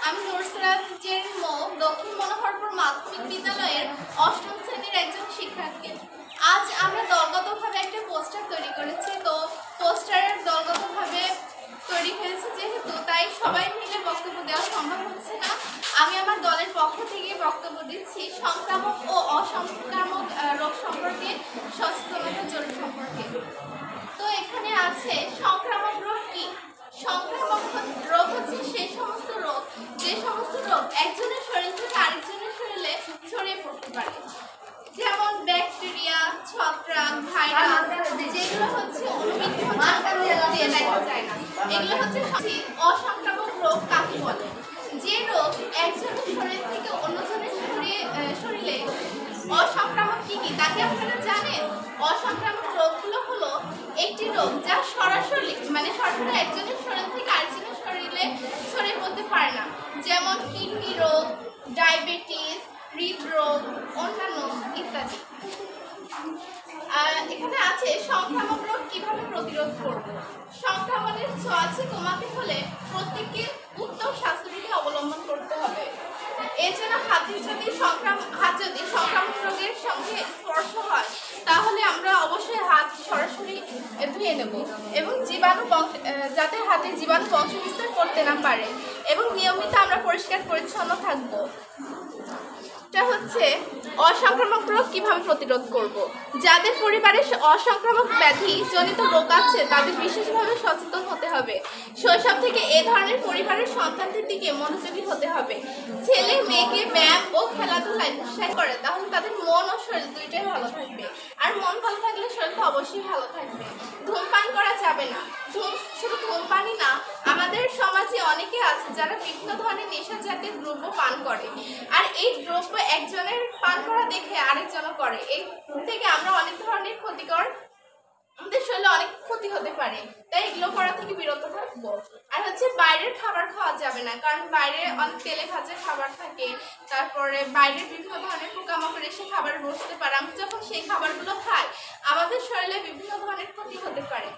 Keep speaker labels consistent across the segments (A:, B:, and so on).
A: আমি নুরসরাত জেরিন মো দক্ষিণ মনোহরপুর মাধ্যমিক বিদ্যালয়ের অষ্টম শ্রেণীর একজন শিক্ষার্থী। আজ আমরা দলগতভাবে একটা পোস্টার তৈরি করেছি। তো পোস্টারের দলগতভাবে তৈরি হয়েছে যেহেতু, তাই সবাই মিলে বক্তব্য দেওয়া সম্ভব হচ্ছে না। আমি আমার দলের পক্ষ থেকে বক্তব্য দিচ্ছি সংক্রামক ও অসংক্রামক রোগ সম্পর্কে, সচেতনতা জরুরি সম্পর্কে। তো এখানে আছে সংক্রামক রোগ কি? সংক্রামক রোগ হচ্ছে সেই সমস্ত রোগ যে সমস্ত রোগ একজনের শরীর থেকে আরেকজনের শরীরে ছড়িয়ে পড়তে পারে, যেমন ব্যাকটেরিয়া, ছত্রাক, ভাইরাস, যেগুলো হচ্ছে উদ্ভিদ দিয়ে দেখা যায় না। এগুলো হচ্ছে অসংক্রামক রোগ কাকে বলে? যে রোগ একজনের শরীর থেকে অন্যজনের শরীরে অসংক্রামক কি কি তাকে আপনারা জানেন? অসংক্রামক রোগগুলো হলো একটি রোগ যা সরাসরি একজনের শরীর থেকে আরেকজনের শরীরে ছড়িয়ে পড়তে পারে না, যেমন কিডনি রোগ, ডায়াবেটিস, হৃদরোগ, অন্যান্য ইত্যাদি। এখানে আছে সংক্রামক রোগ কিভাবে প্রতিরোধ করব। সংক্রমণের ছোঁয়াচে কমাতে হলে প্রত্যেককে উত্তম স্বাস্থ্যবিধি অবলম্বন করতে হবে। এছাড়া হাত যদি সংক্রামক রোগের সঙ্গে স্পর্শ হয় তাহলে আমরা অবশ্যই হাত সরাসরি ধুয়ে নেব এবং যাতে হাতে জীবাণু বংশ বিস্তার করতে না পারে, এবং নিয়মিত আমরা পরিষ্কার পরিচ্ছন্ন থাকব। এটা হচ্ছে অসংক্রামক রোগ কিভাবে প্রতিরোধ করব। যাদের পরিবারে অসংক্রামক ব্যাধি জনিত রোগ আছে তাদের বিশেষভাবে সচেতন হতে হবে। শৈশব থেকে এ ধরনের পরিবারের সন্তানদের দিকে মনোযোগী হতে হবে। ছেলে মেয়েকে ব্যায়াম ও খেলাধুলায় উৎসাহ করে তাহলে তাদের মন ও শরীর দুইটাই ভালো থাকবে, আর মন ভালো থাকলে শরীর তো অবশ্যই ভালো থাকবে। ধূমপান করা যাবে না। শুধু ধূমপানই না, আমাদের সমাজে অনেকে আছে যারা বিভিন্ন ধরনের নেশা জাতীয় দ্রব্য পান করে, আর এই দ্রব্য একজনের পান করা দেখে আরেকজনও করে। এই থেকে আমরা অনেক ধরনের আমাদের শরীরে অনেক ক্ষতি হতে পারে, তাই এগুলো করা থেকে বিরত থাকবো। আর হচ্ছে বাইরের খাবার খাওয়া যাবে না, কারণ বাইরে অনেক তেলে ভাজা খাবার থাকে, তারপরে বাইরের বিভিন্ন ধরনের পোকামাকড় এসে খাবার বসতে পারে। আমরা যখন সেই খাবারগুলো খাই আমাদের শরীরে বিভিন্ন ধরনের ক্ষতি হতে পারে।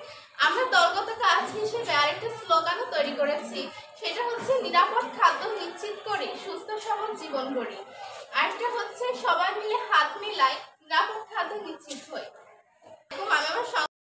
A: আমরা দলগত কাজ হিসেবে আরেকটা স্লোগানও তৈরি করেছি, সেটা হচ্ছে নিরাপদ খাদ্য নিশ্চিত করি, সুস্থ সবল জীবন গড়ি। আরেকটা হচ্ছে সবাই মিলে হাত মিলাই নিরাপদ খাদ্য নিশ্চিত হই। আমি আমার